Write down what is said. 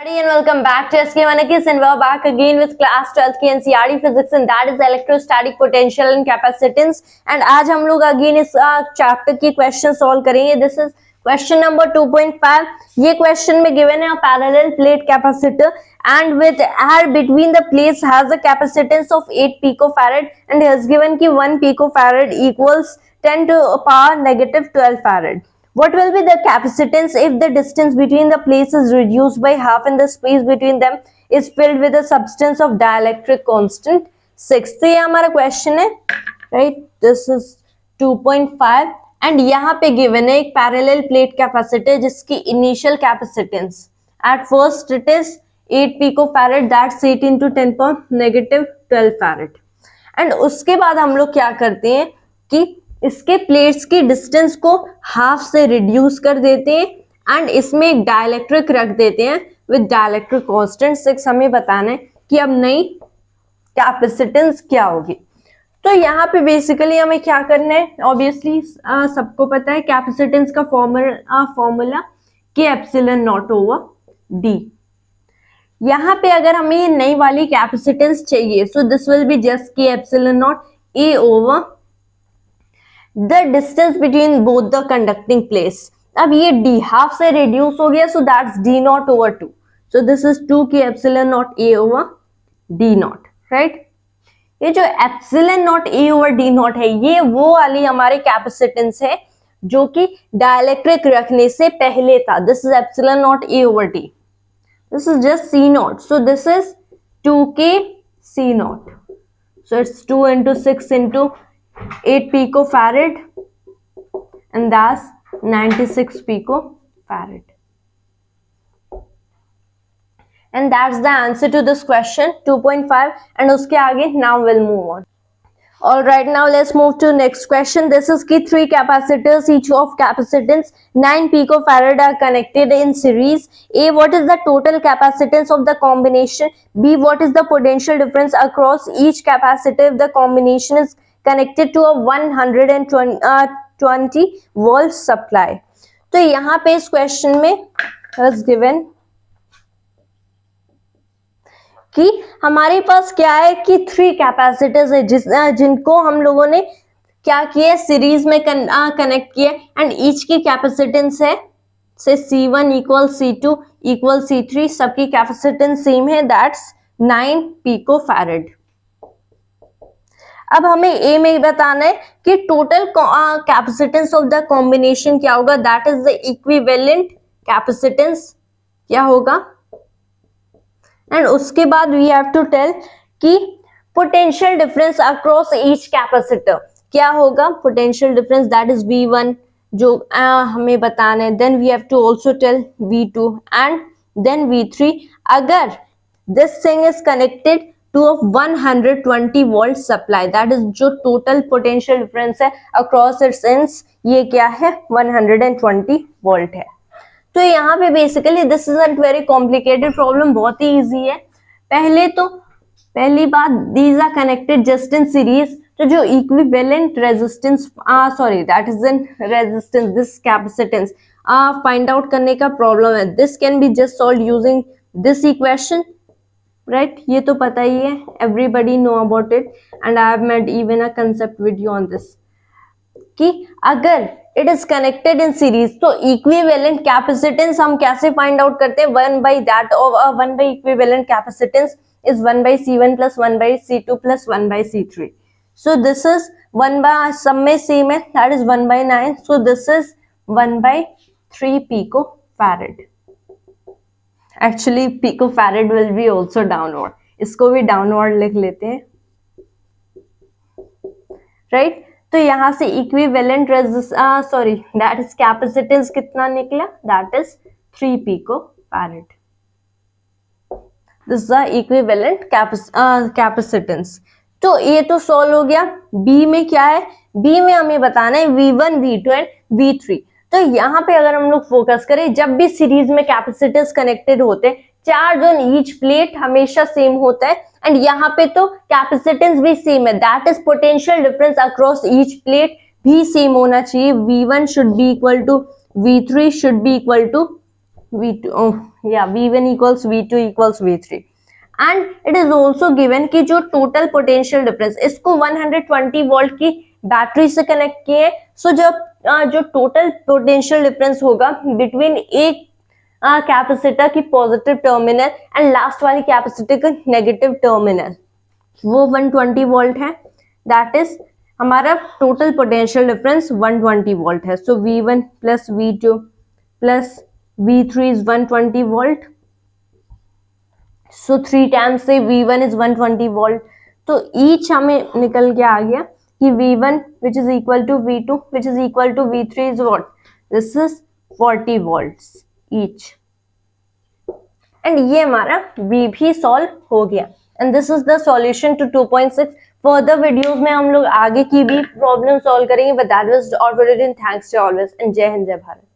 And welcome back to SK Manakis, and we're back again with class 12 की NCERT physics, and that is electrostatic potential and capacitance. And आज हम लोग again इस chapter की question solve करेंगे. This is question number 2.5. ये question में given है a parallel plate capacitor and with air between the plates has a capacitance of 8 picofarad and has given कि 1 picofarad equals 10 to power negative 12 farad. What will be the capacitance if the distance between the plates is reduced by half and the space between them is filled with a substance of dielectric constant 6? तो ये हमारा question है, right. This is 2.5 and यहाँ पे given है एक parallel plate capacitor जिसकी initial capacitance at first it is 8 picofarad, that's 8 into 10 power negative 12 farad. And उसके बाद हम लोग क्या करते हैं कि इसके प्लेट्स की डिस्टेंस को हाफ से रिड्यूस कर देते हैं एंड इसमें एक डाइलेक्ट्रिक रख देते हैं विद डाइलेक्ट्रिक कांस्टेंट 6. हमें बताना है कि अब नई कैपेसिटेंस क्या होगी. तो यहाँ पे बेसिकली हमें क्या करना है, ऑब्वियसली सबको पता है कैपेसिटेंस का फॉर्मूला कि एप्सिलॉन नॉट ओवर डी. यहाँ पे अगर हमें ये नई वाली कैपेसिटेंस चाहिए so this will be just कि epsilon naught A over the distance between both the conducting plates. अब ये d हाफ से reduce हो गया, so that's d naught over 2. So this is 2 की epsilon naught a over d naught, right? ये जो epsilon naught a over d naught है ये वो वाली हमारी कैपेसिटेंस है जो कि डाइलेक्ट्रिक रखने से पहले था. This is epsilon naught a over d. This is just c naught. So this is 2k c naught. So it's 2 into 6 into 8 picofarad and that's 96 picofarad. And that's the answer to this question 2.5. and uske aage now we'll move on. All right, now let's move to next question. This is ki 3 capacitors each of capacitance 9 picofarad are connected in series. A, what is the total capacitance of the combination? B, what is the potential difference across each capacitor if the combination is connected to a 120 volt supply? तो यहाँ पे इस question में was given कि हमारे पास क्या है कि 3 कैपेसिटर्स है जिनको हम लोगों ने क्या किया, सीरीज में कनेक्ट किया एंड ईच की कैपेसिटेंस है से C1 equal C2 equal C3. सबकी कैपेसिटेंस सेम है, दैट्स 9 पिकोफैरेड. अब हमें ए में बताना है कि total capacitance of the combination क्या होगा, that is the equivalent capacitance क्या होगा. एंड उसके बाद वी हैव टू टेल कि potential difference across each capacitor क्या होगा. Potential difference that is V1 जो हमें बताना है. Then we have to also tell V2 and then V3 अगर this thing is connected to a 120 volt supply, that is जो total potential difference है across its ends ये क्या है 120 volt है. तो यहाँ पे basically this isn't very complicated problem, बहुत ही easy है. पहली बात these are connected just in series. तो जो equivalent resistance that is in resistance this capacitance find out करने का problem है. This can be just solved using this equation, right? ये तो पता ही है, everybody know about it and I have made even a concept video on this कि अगर it is connected in series तो equivalent capacitance हम कैसे find out करते हैं. 1 by that of 1 by equivalent capacitance is 1 by C1 plus 1 by C2 plus 1 by C3. So this is 1 by सब में same है, that is 1 by 9. So this is 1 by 3 picofarad. Actually picofarad will be also downward, इसको भी downward लिख लेते हैं, right? तो यहाँ से equivalent that is capacitance कितना निकला, that is 3 picofarad. This is the equivalent capacitance. तो ये तो solve हो गया. B में क्या है, B में हमें बताना है V1 V2 एंड V3. तो यहाँ पे अगर हम लोग फोकस करें, जब भी सीरीज में कैपेसिटर्स कनेक्टेड होते हैं चार्ज ऑन ईच प्लेट हमेशा सेम होता है एंड यहाँ पे तो कैपेसिटेंस भी सेम है, that is potential difference across each plate भी सेम होना चाहिए. V1 should be equal to V3 should be equal to V2 V1 equals V2 equals V3 and it is also given कि जो total potential difference इसको 120 volt की battery से connect किए, सो जब जो टोटल पोटेंशियल डिफरेंस होगा बिटवीन एक कैपेसिटर की पॉजिटिव टर्मिनल एंड लास्ट वाली कैपेसिटर का नेगेटिव टर्मिनल, वो 120 वोल्ट है। दैट इज हमारा टोटल पोटेंशियल डिफरेंस 120 वोल्ट है। सो V1 plus V2 plus V3 is 120 volt. So 3 times से V1 इज 120 वोल्ट। तो ईच हमें निकल के आ गया कि V1 which is equal to V2 which is equal to V3 is what? This is 40 volts each. And ये हमारा V भी सॉल्व हो गया। And this is the solution to 2.6. Further videos में हम लोग आगे की भी प्रॉब्लम सॉल्व करेंगे, but that was all for today. Thanks to always and जय हिंद जय भारत।